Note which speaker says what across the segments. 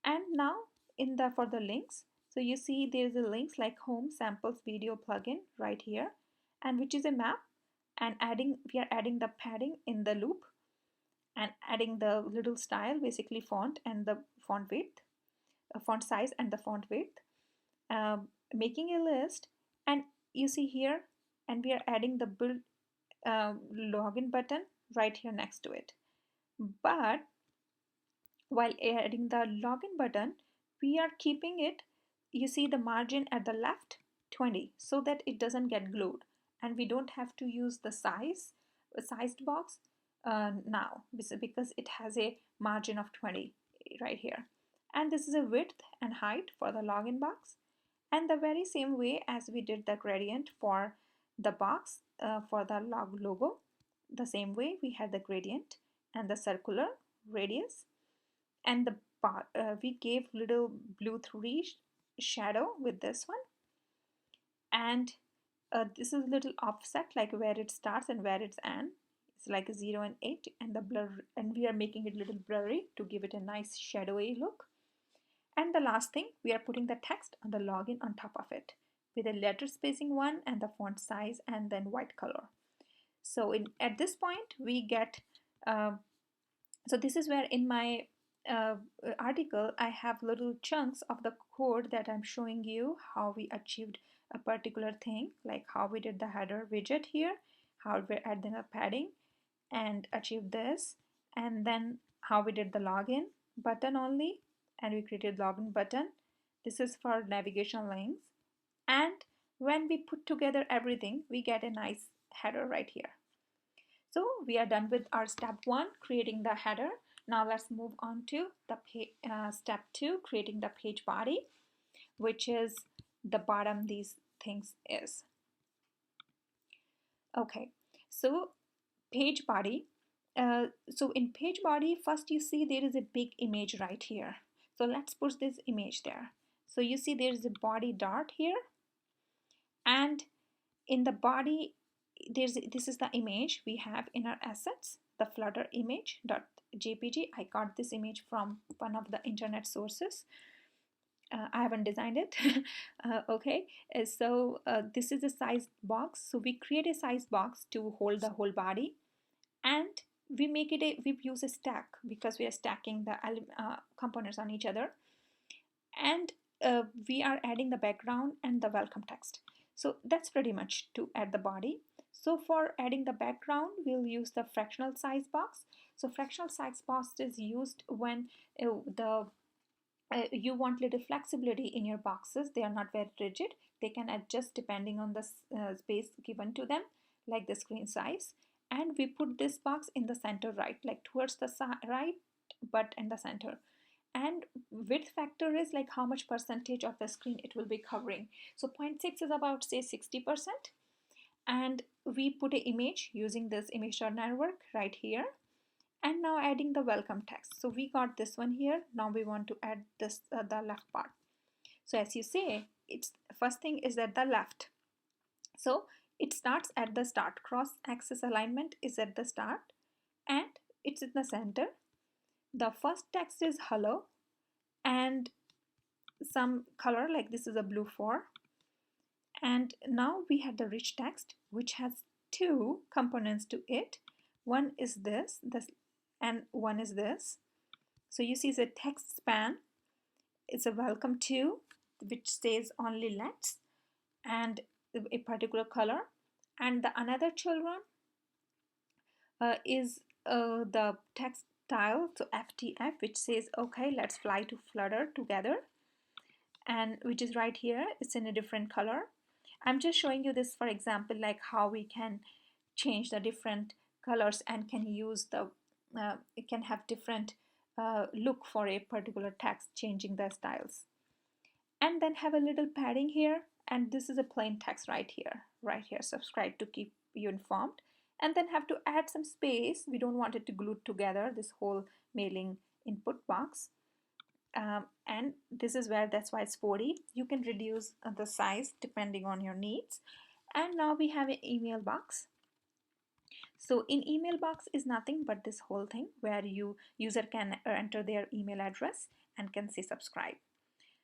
Speaker 1: And now for the links, so you see there's a links like home samples video plugin right here, and which is a map, and we are adding the padding in the loop and adding the little style, basically font and the font width, font size and the font width, making a list. And you see here, and we are adding the build login button right here next to it. But while adding the login button, we are keeping it, you see the margin at the left 20, so that it doesn't get glued, and we don't have to use the sized box now, because it has a margin of 20 right here. And this is a width and height for the login box, and the very same way as we did the gradient for the box for the logo, the same way we had the gradient and the circular radius, and the we gave little blue 3 shadow with this one, and this is a little offset, like where it starts and where it's end. It's like a 0 and 8, and the blur, and we are making it a little blurry to give it a nice shadowy look. And the last thing, we are putting the text on the login on top of it with a letter spacing 1 and the font size and then white color. So at this point we get so this is where in my article I have little chunks of the code that I'm showing you how we achieved a particular thing, like how we did the header widget here, how we added the padding and achieved this, and then how we did the login button only, and we created login button. This is for navigation links, and when we put together everything, we get a nice header right here. So we are done with our step 1, creating the header. Now let's move on to the step 2, creating the page body, which is the bottom these things is. Okay, so page body. So in page body, first you see there is a big image right here. So let's push this image there. So you see there's a body dart here, and in the body this is the image we have in our assets, the Flutter image.jpg. I got this image from one of the internet sources. I haven't designed it. Okay, so this is a size box. So we create a size box to hold the whole body, and we use a stack because we are stacking the components on each other, and we are adding the background and the welcome text. So that's pretty much to add the body. So for adding the background, we'll use the fractional size box. So fractional size box is used when you want little flexibility in your boxes. They are not very rigid. They can adjust depending on the space given to them, like the screen size. And we put this box in the center right, like towards the right, but in the center. And width factor is like how much percentage of the screen it will be covering. So 0.6 is about, say, 60%. And we put an image using this image.network right here. And now adding the welcome text. So we got this one here. Now we want to add this the left part. So as you say, it's first thing is at the left. So it starts at the start. Cross axis alignment is at the start, and it's in the center. The first text is hello, and some color, like this is a blue 4. And now we have the rich text, which has 2 components to it. One is this, and one is this. So you see the text span. It's a welcome to, which says only let's, and a particular color. And the another children is the text style, so FTF, which says okay, let's fly to Flutter together, and which is right here. It's in a different color. I'm just showing you this for example, like how we can change the different colors and can use the it can have different look for a particular text, changing the styles. And then have a little padding here, and this is a plain text right here, subscribe to keep you informed. And then have to add some space. We don't want it to glue together, this whole mailing input box. And this is where, that's why it's 40. You can reduce the size depending on your needs. And now we have an email box. So in email box is nothing but this whole thing where user can enter their email address, and can say subscribe.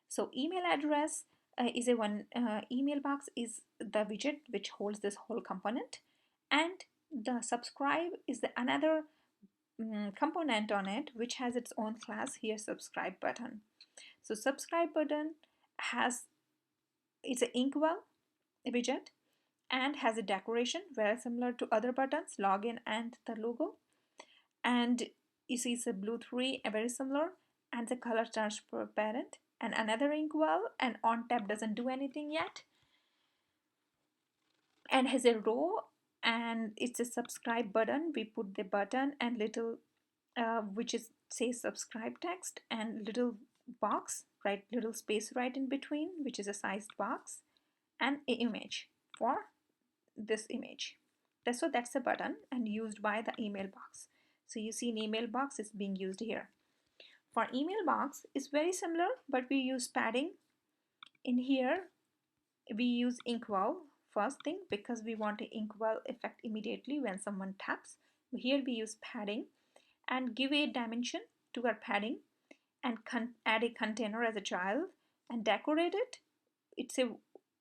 Speaker 1: So email address is email box is the widget which holds this whole component, and the subscribe is the another component on it which has its own class here, subscribe button. So subscribe button has, it's an inkwell widget and has a decoration very similar to other buttons, login and the logo, and you see it's a blue 3 very similar, and the color transparent, and another inkwell, and on tab doesn't do anything yet, and has a row, and it's a subscribe button. We put the button and little which is says subscribe text, and little box, right, little space right in between which is a sized box, and an image for this image. That's a button and used by the email box. So you see an email box is being used here. For email box is very similar, but we use padding. In here we use inkwell first thing because we want an inkwell effect immediately when someone taps. Here we use padding and give a dimension to our padding, and add a container as a child and decorate it. It's a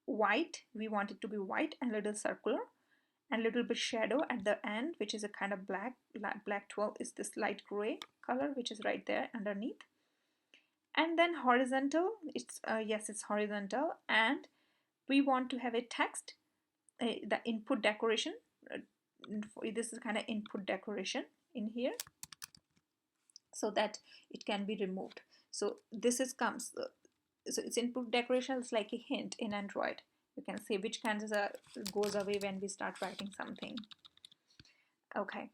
Speaker 1: white, we want it to be white and little circular, and little bit shadow at the end which is a kind of black. Black 12 is this light gray color which is right there underneath. And then horizontal, it's yes, it's horizontal, and we want to have a text, the input decoration. This is kind of input decoration in here so that it can be removed. So this is comes, so it's input decoration is like a hint in Android. You can see which kind of goes away when we start writing something. Okay,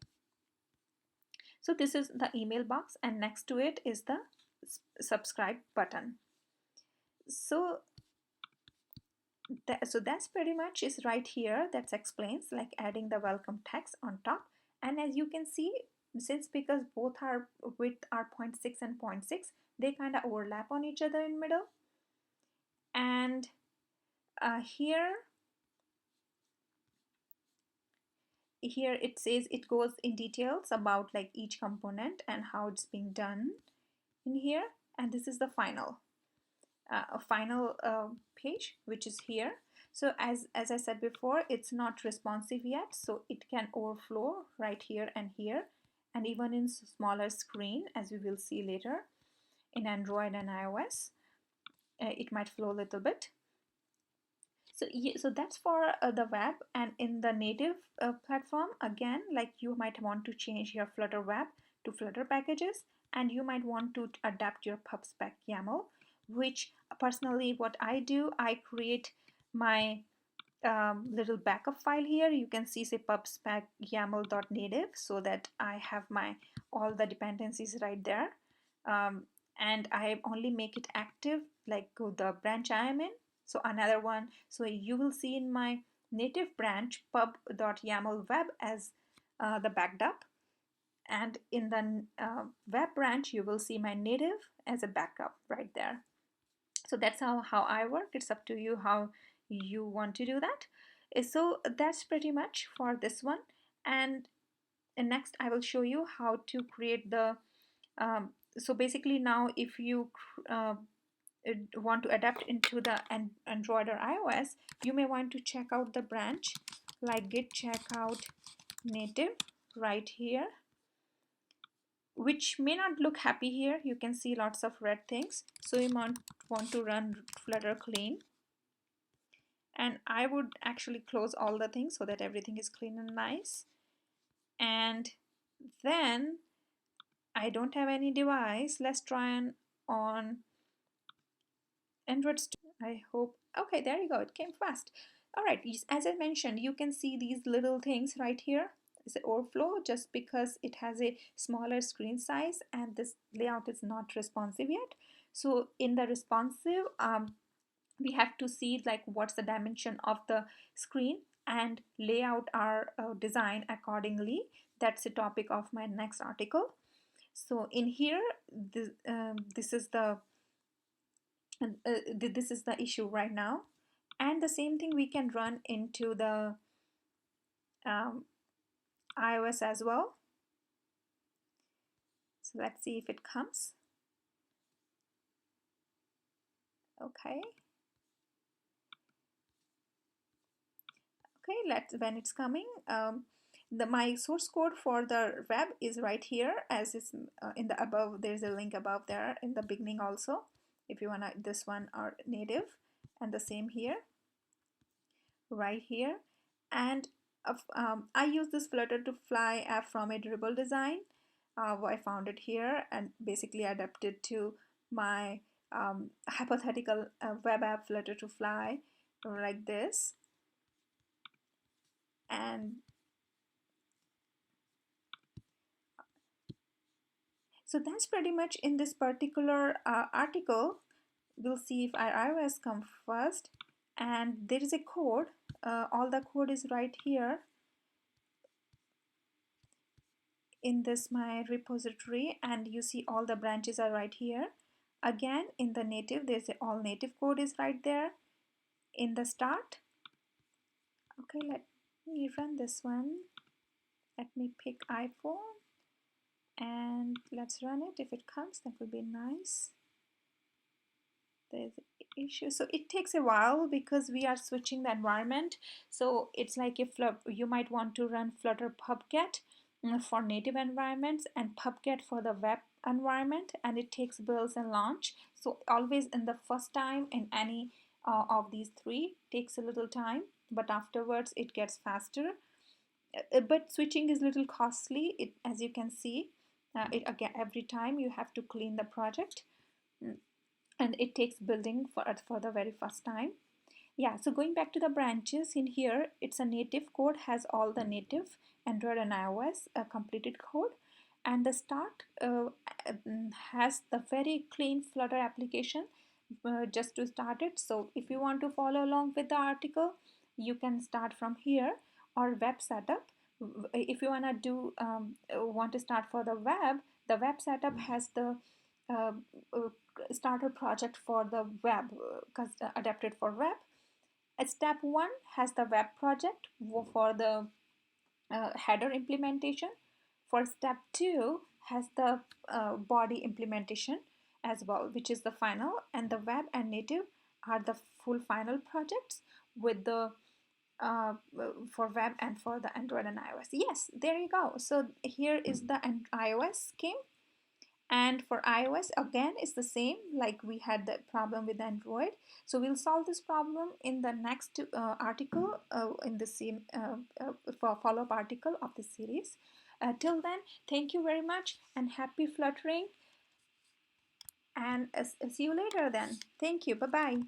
Speaker 1: so this is the email box, and next to it is the subscribe button. So that's pretty much is right here. That explains like adding the welcome text on top. And as you can see, since because both are width are 0.6 and 0.6, they kind of overlap on each other in middle. And here it says, it goes in details about like each component and how it's being done in here. And this is the final page which is here. So as I said before, it's not responsive yet, so it can overflow right here and here, and even in smaller screen, as we will see later in Android and iOS, it might flow a little bit. So yeah, so that's for the web. And in the native platform, again, like you might want to change your Flutter web to Flutter packages, and you might want to adapt your pubspec YAML, which personally what I do, I create my little backup file here. You can see say pubspec yaml.native, so that I have my all the dependencies right there, and I only make it active like the branch I am in. So another one, so you will see in my native branch pub.yaml web as the backed up, and in the web branch you will see my native as a backup right there. So that's how I work. It's up to you how you want to do that. So that's pretty much for this one. And next I will show you how to create the so basically now if you want to adapt into the Android or iOS, you may want to check out the branch like git checkout native right here, which may not look happy here. You can see lots of red things, so you might want to run Flutter clean. And I would actually close all the things so that everything is clean and nice. And then I don't have any device. Let's try on Android Studio. I hope, okay, there you go, it came fast. All right, as I mentioned, you can see these little things right here. It's an overflow just because it has a smaller screen size and this layout is not responsive yet. So in the responsive, we have to see like what's the dimension of the screen and lay out our design accordingly. That's the topic of my next article. So in here, this is the issue right now, and the same thing we can run into the iOS as well. So let's see if it comes. Okay. Okay, let's when it's coming. My source code for the web is right here, as is in the above. There's a link above there in the beginning also, if you wanna this one or native, and the same here, right here. And I use this Flutter to Fly app from a dribble design. I found it here and basically adapted to my hypothetical web app Flutter to Fly like this. And so that's pretty much in this particular article. We'll see if our iOS come first, and there is a code. All the code is right here in this my repository, and you see all the branches are right here. Again, in the native, there's a all native code is right there in the start. Okay, let me run this one. Let me pick iPhone and let's run it. If it comes, that will be nice. There's issue, so it takes a while because we are switching the environment. So it's like if you might want to run Flutter pubget for native environments and pubget for the web environment, and it takes builds and launch. So always in the first time in any of these three takes a little time, but afterwards it gets faster. But switching is a little costly. It, as you can see, it again every time you have to clean the project. And it takes building for the very first time. Yeah, so going back to the branches in here, it's a native code, has all the native Android and iOS completed code, and the start has the very clean Flutter application just to start it. So if you want to follow along with the article, you can start from here, or web setup. If you want to start for the web setup has the uh, uh, starter project for the web, adapted for web. Step 1 has the web project for the header implementation. For step 2 has the body implementation as well, which is the final, and the web and native are the full final projects with the uh, for web and for the Android and iOS. Yes, there you go. So here is the iOS scheme. And for iOS, again, it's the same, like we had the problem with Android. So we'll solve this problem in the next article, in the same follow-up article of this series. Till then, thank you very much and happy fluttering. And see you later then. Thank you. Bye-bye.